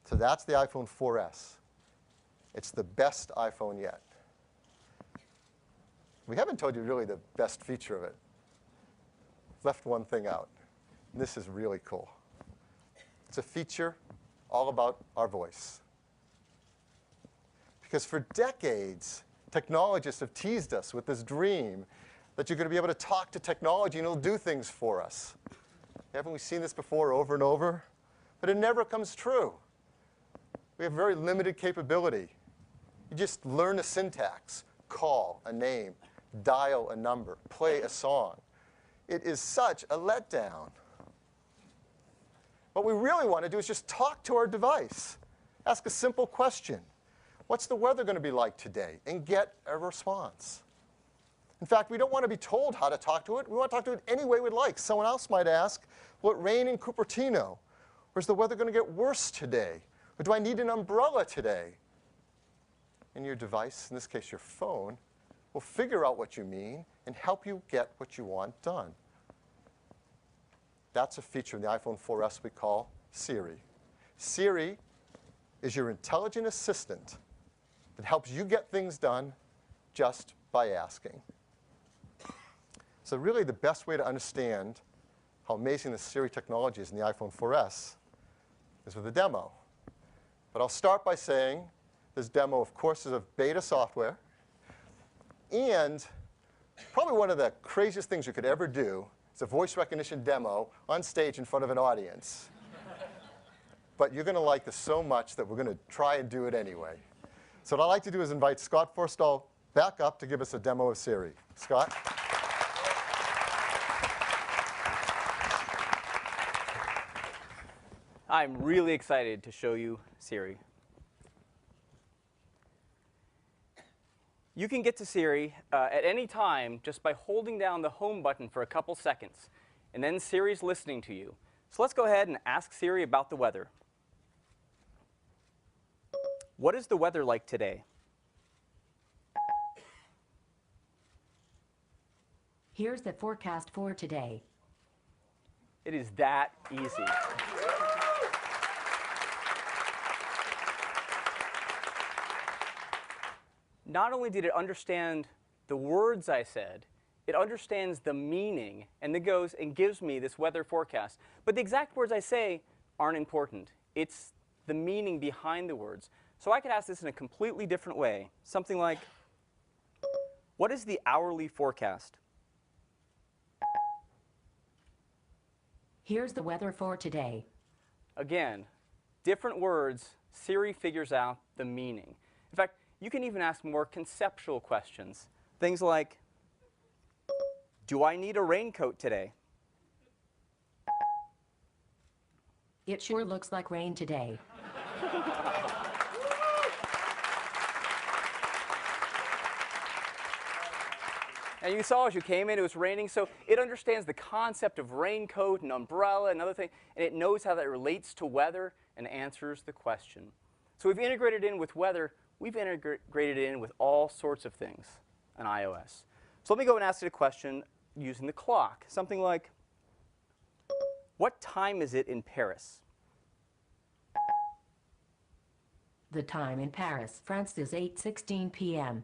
So that's the iPhone 4S. It's the best iPhone yet. We haven't told you really the best feature of it. Left one thing out. And this is really cool. It's a feature all about our voice. Because for decades, technologists have teased us with this dream that you're going to be able to talk to technology and it'll do things for us. Haven't we seen this before over and over? But it never comes true. We have very limited capability. You just learn a syntax, call a name, dial a number, play a song. It is such a letdown. What we really want to do is just talk to our device. Ask a simple question. What's the weather going to be like today? And get a response. In fact, we don't want to be told how to talk to it. We want to talk to it any way we'd like. Someone else might ask, will it rain in Cupertino? Or is the weather going to get worse today? Or do I need an umbrella today? And your device, in this case your phone, will figure out what you mean and help you get what you want done. That's a feature in the iPhone 4S we call Siri. Siri is your intelligent assistant that helps you get things done just by asking. So really the best way to understand how amazing the Siri technology is in the iPhone 4S is with a demo. But I'll start by saying this demo, of course, is of beta software. And probably one of the craziest things you could ever do is a voice recognition demo on stage in front of an audience. But you're going to like this so much that we're going to try and do it anyway. So what I'd like to do is invite Scott Forstall back up to give us a demo of Siri. Scott? I'm really excited to show you Siri. You can get to Siri at any time just by holding down the home button for a couple seconds. And then Siri's listening to you. So let's go ahead and ask Siri about the weather. What is the weather like today? Here's the forecast for today. It is that easy. Not only did it understand the words I said, it understands the meaning, and it goes and gives me this weather forecast. But the exact words I say aren't important. It's the meaning behind the words. So I could ask this in a completely different way. Something like, what is the hourly forecast? Here's the weather for today. Again, different words, Siri figures out the meaning. In fact, you can even ask more conceptual questions. Things like, do I need a raincoat today? It sure looks like rain today. And you saw as you came in, it was raining, so it understands the concept of raincoat and umbrella and other things, and it knows how that relates to weather and answers the question. So we've integrated in with weather. We've integrated in with all sorts of things on iOS. So let me go and ask it a question using the clock. Something like, what time is it in Paris? The time in Paris, France is 8:16 p.m.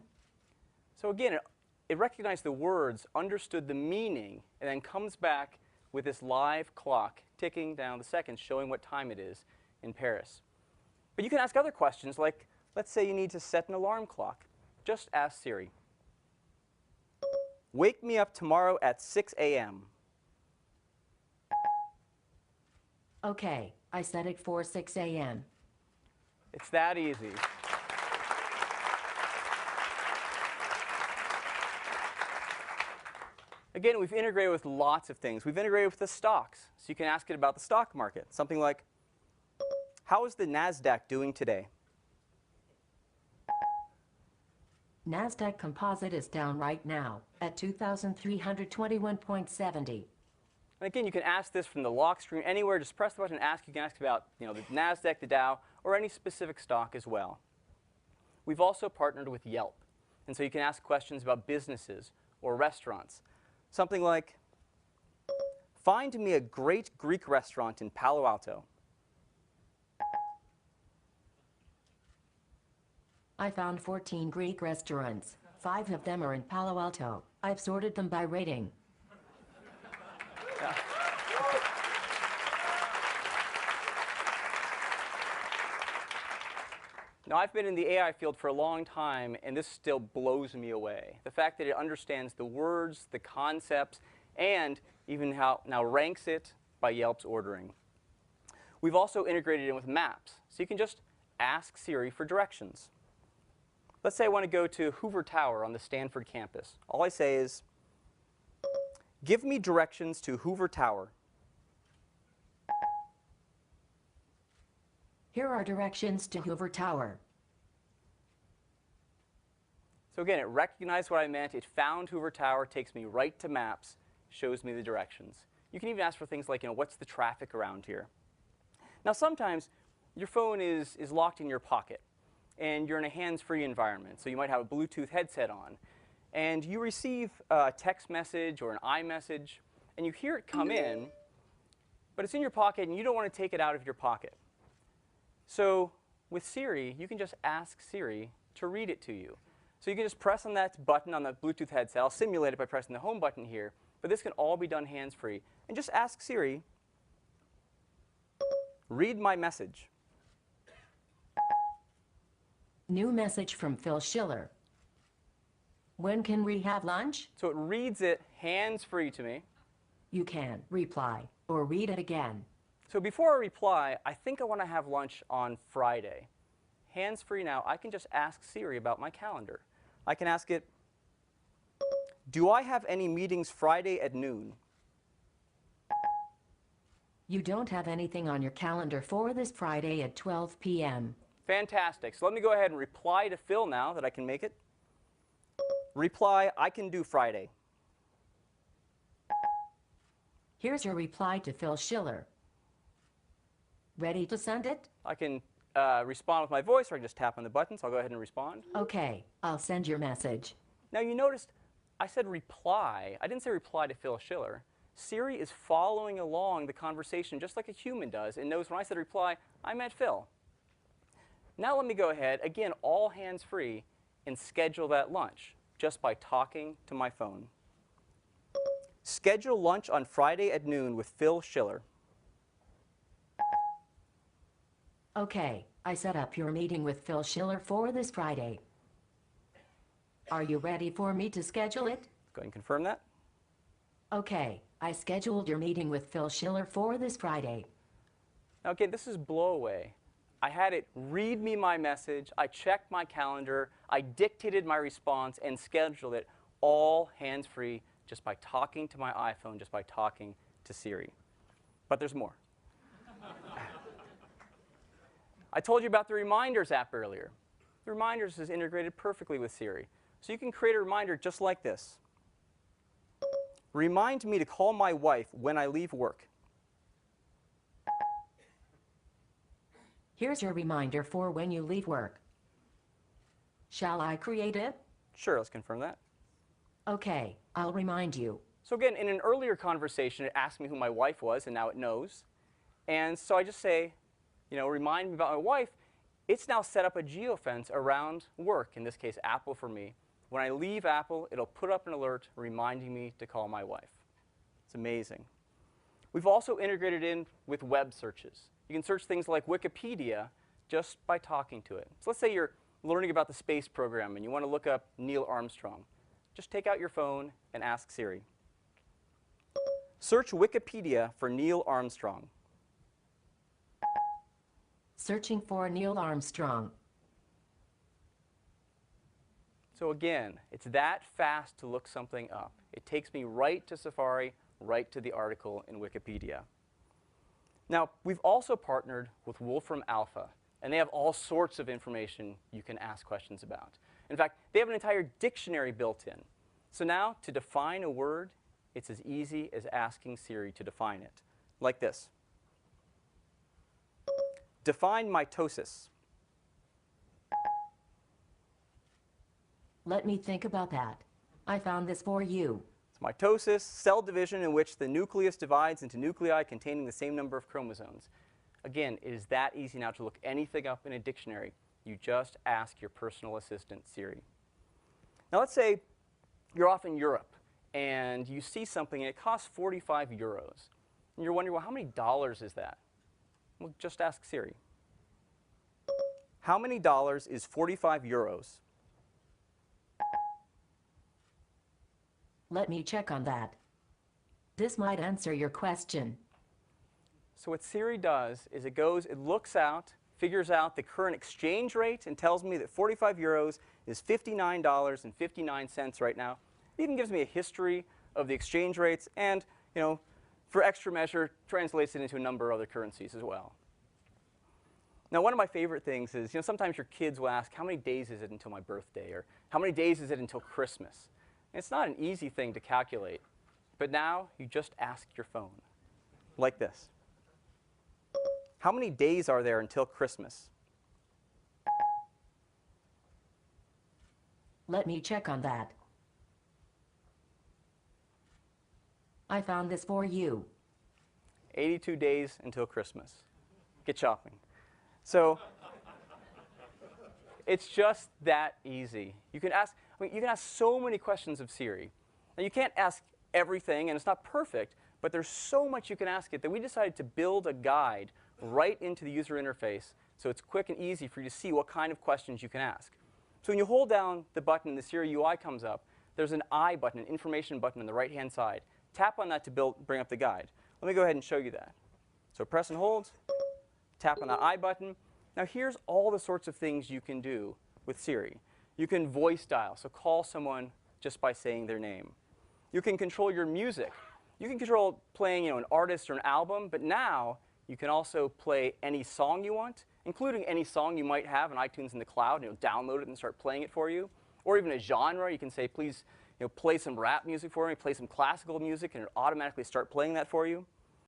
So again, it recognized the words, understood the meaning, and then comes back with this live clock ticking down the seconds, showing what time it is in Paris. But you can ask other questions like, let's say you need to set an alarm clock. Just ask Siri. Wake me up tomorrow at 6 a.m. Okay, I set it for 6 a.m. It's that easy. Again, we've integrated with lots of things. We've integrated with the stocks, so you can ask it about the stock market. Something like, how is the NASDAQ doing today? NASDAQ Composite is down right now at 2,321.70. And again, you can ask this from the lock screen anywhere. Just press the button and ask. You can ask about the NASDAQ, the Dow, or any specific stock as well. We've also partnered with Yelp. And so you can ask questions about businesses or restaurants. Something like, find me a great Greek restaurant in Palo Alto. I found 14 Greek restaurants. 5 of them are in Palo Alto. I've sorted them by rating. Yeah. Now, I've been in the AI field for a long time, and this still blows me away. The fact that it understands the words, the concepts, and even how now ranks it by Yelp's ordering. We've also integrated in with maps, so you can just ask Siri for directions. Let's say I want to go to Hoover Tower on the Stanford campus. All I say is, give me directions to Hoover Tower. Here are directions to Hoover Tower. So again, it recognized what I meant. It found Hoover Tower, takes me right to maps, shows me the directions. You can even ask for things like, what's the traffic around here? Now, sometimes your phone is locked in your pocket, and you're in a hands-free environment. So you might have a Bluetooth headset on, and you receive a text message or an iMessage, and you hear it come in, but it's in your pocket, and you don't want to take it out of your pocket. So with Siri, you can just ask Siri to read it to you. So you can just press on that button on the Bluetooth headset. I'll simulate it by pressing the home button here. But this can all be done hands-free. And just ask Siri, read my message. New message from Phil Schiller. When can we have lunch? So it reads it hands-free to me. You can reply or read it again. So before I reply, I think I want to have lunch on Friday. Hands-free now, I can just ask Siri about my calendar. I can ask it, do I have any meetings Friday at noon? You don't have anything on your calendar for this Friday at 12 p.m. Fantastic. So let me go ahead and reply to Phil now that I can make it. Reply, I can do Friday. Here's your reply to Phil Schiller. Ready to send it? I can respond with my voice, or I can just tap on the button, so I'll go ahead and respond. Okay, I'll send your message. Now you noticed I said reply. I didn't say reply to Phil Schiller. Siri is following along the conversation just like a human does and knows when I said reply, I meant Phil. Now let me go ahead, again, all hands-free, and schedule that lunch just by talking to my phone. Schedule lunch on Friday at noon with Phil Schiller. Okay, I set up your meeting with Phil Schiller for this Friday. Are you ready for me to schedule it? Go ahead and confirm that. Okay, I scheduled your meeting with Phil Schiller for this Friday. Now again, this is blow away. I had it read me my message, I checked my calendar, I dictated my response, and scheduled it all hands-free just by talking to my iPhone, just by talking to Siri. But there's more. I told you about the Reminders app earlier. The Reminders is integrated perfectly with Siri. So you can create a reminder just like this. Remind me to call my wife when I leave work. Here's your reminder for when you leave work. Shall I create it? Sure, let's confirm that. Okay, I'll remind you. So again, in an earlier conversation, it asked me who my wife was, and now it knows. And so I just say, remind me about my wife. It's now set up a geofence around work, in this case, Apple for me. When I leave Apple, it'll put up an alert reminding me to call my wife. It's amazing. We've also integrated in with web searches. You can search things like Wikipedia just by talking to it. So let's say you're learning about the space program and you want to look up Neil Armstrong. Just take out your phone and ask Siri. Search Wikipedia for Neil Armstrong. Searching for Neil Armstrong. So again, it's that fast to look something up. It takes me right to Safari, right to the article in Wikipedia. Now, we've also partnered with Wolfram Alpha, and they have all sorts of information you can ask questions about. In fact, they have an entire dictionary built in. So now, to define a word, it's as easy as asking Siri to define it, like this. Define mitosis. Let me think about that. I found this for you. It's mitosis, cell division in which the nucleus divides into nuclei containing the same number of chromosomes. Again, it is that easy now to look anything up in a dictionary You just ask your personal assistant, Siri. Now let's say you're off in Europe and you see something and it costs 45 euros. And you're wondering, well, how many dollars is that? Well, just ask Siri. How many dollars is 45 euros? Let me check on that. This might answer your question. So what Siri does is it looks out, figures out the current exchange rate, and tells me that 45 euros is $59.59 right now. It even gives me a history of the exchange rates, and for extra measure, translates it into a number of other currencies as well. Now, one of my favorite things is, sometimes your kids will ask, how many days is it until my birthday? Or how many days is it until Christmas? And it's not an easy thing to calculate. But now, you just ask your phone, like this. How many days are there until Christmas? Let me check on that. I found this for you. 82 days until Christmas. Get shopping. So it's just that easy. You can ask so many questions of Siri. Now, you can't ask everything, and it's not perfect, but there's so much you can ask it that we decided to build a guide right into the user interface so it's quick and easy for you to see what kind of questions you can ask. So when you hold down the button and the Siri UI comes up, there's an I button, an information button on the right-hand side. Tap on that to bring up the guide. Let me go ahead and show you that. So press and hold, tap on the I button. Now here's all the sorts of things you can do with Siri. You can voice dial, so call someone just by saying their name. You can control your music. You can control playing an artist or an album, but now you can also play any song you want, including any song you might have on iTunes in the cloud, download it and start playing it for you. Or even a genre, you can say, please play some rap music for me, play some classical music, and it'll automatically start playing that for you.